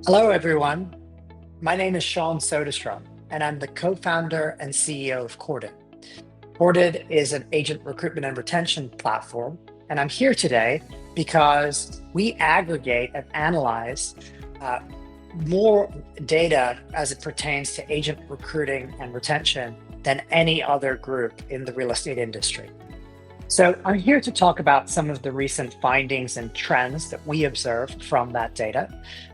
Hello, everyone. My name is Sean Soderstrom, and I'm the co-founder and CEO of Corded. Corded is an agent recruitment and retention platform, and I'm here today because we aggregate and analyze uh, more data as it pertains to agent recruiting and retention than any other group in the real estate industry. So I'm here to talk about some of the recent findings and trends that we observed from that data.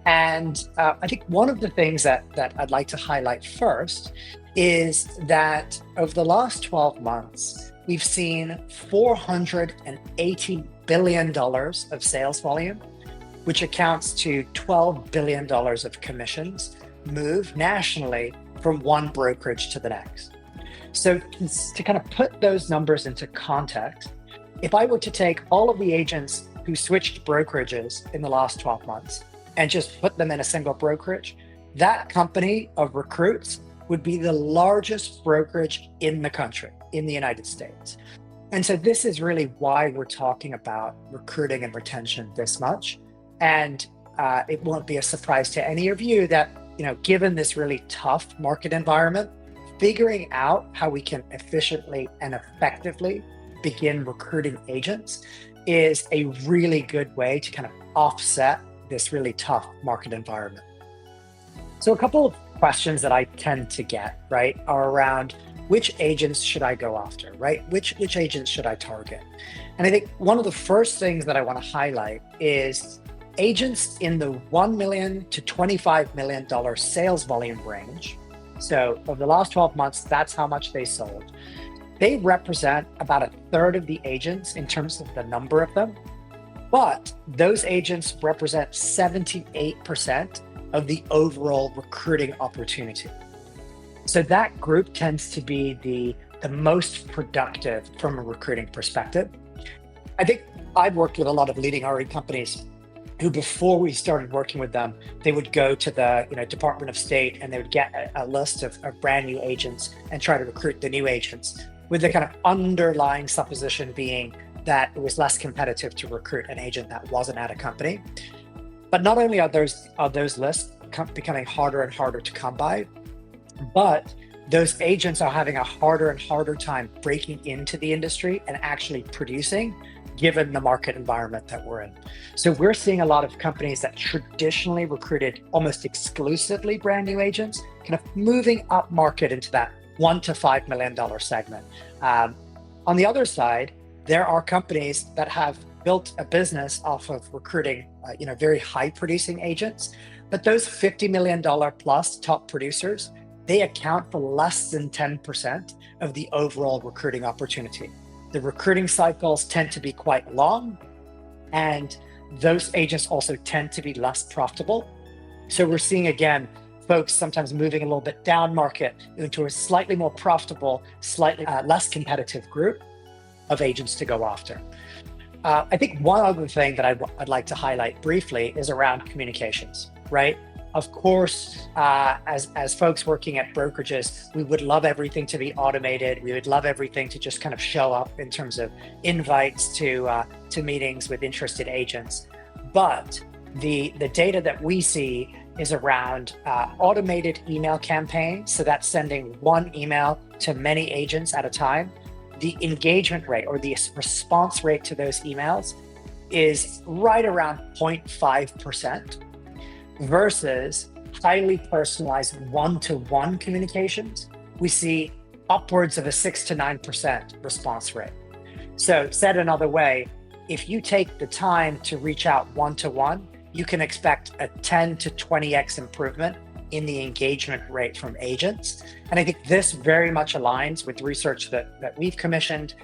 And I think one of the things that I'd like to highlight first is that over the last 12 months, we've seen $480 billion of sales volume, which accounts to $12 billion of commissions move nationally from one brokerage to the next. So to kind of put those numbers into context, if I were to take all of the agents who switched brokerages in the last 12 months and just put them in a single brokerage, that company of recruits would be the largest brokerage in the country, in the United States. And so this is really why we're talking about recruiting and retention this much. And it won't be a surprise to any of you that, given this really tough market environment, figuring out how we can efficiently and effectively begin recruiting agents is a really good way to kind of offset this really tough market environment. So a couple of questions that I tend to get, right, are around which agents should I go after, right? Which agents should I target? And I think one of the first things that I want to highlight is agents in the $1 million to $25 million sales volume range. So over the last 12 months, that's how much they sold. They represent about a third of the agents in terms of the number of them, but those agents represent 78% of the overall recruiting opportunity. So that group tends to be the most productive from a recruiting perspective. I think I've worked with a lot of leading RE companies who, before we started working with them, they would go to the Department of State and they would get a list of brand new agents and try to recruit the new agents, with the kind of underlying supposition being that it was less competitive to recruit an agent that wasn't at a company. But not only are those lists becoming harder and harder to come by, but those agents are having a harder and harder time breaking into the industry and actually producing, given the market environment that we're in. So we're seeing a lot of companies that traditionally recruited almost exclusively brand new agents, kind of moving up market into that $1 to $5 million segment. On the other side, there are companies that have built a business off of recruiting, very high producing agents, but those $50 million plus top producers, they account for less than 10% of the overall recruiting opportunity. The recruiting cycles tend to be quite long, and those agents also tend to be less profitable. So we're seeing, again, folks sometimes moving a little bit down market into a slightly more profitable, slightly less competitive group of agents to go after. I think one other thing that I'd like to highlight briefly is around communications, right? Of course, as folks working at brokerages, we would love everything to be automated. We would love everything to just kind of show up in terms of invites to meetings with interested agents. But the data that we see is around automated email campaigns. So that's sending one email to many agents at a time. The engagement rate or the response rate to those emails is right around 0.5%. versus highly personalized one-to-one communications, we see upwards of a 6 to 9% response rate. So said another way, if you take the time to reach out one-to-one, you can expect a 10 to 20x improvement in the engagement rate from agents. And I think this very much aligns with research that we've commissioned,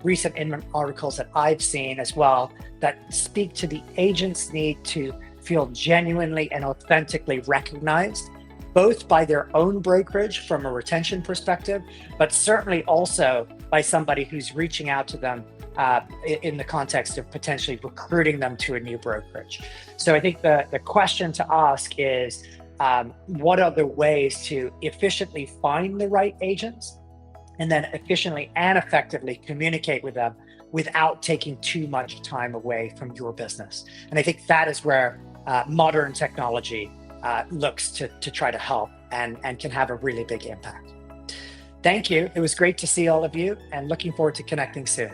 recent articles that I've seen as well, that speak to the agents' need to feel genuinely and authentically recognized, both by their own brokerage from a retention perspective, but certainly also by somebody who's reaching out to them in the context of potentially recruiting them to a new brokerage. So I think the question to ask is, what are the ways to efficiently find the right agents and then efficiently and effectively communicate with them without taking too much time away from your business? And I think that is where modern technology looks to try to help and can have a really big impact. Thank you. It was great to see all of you and looking forward to connecting soon.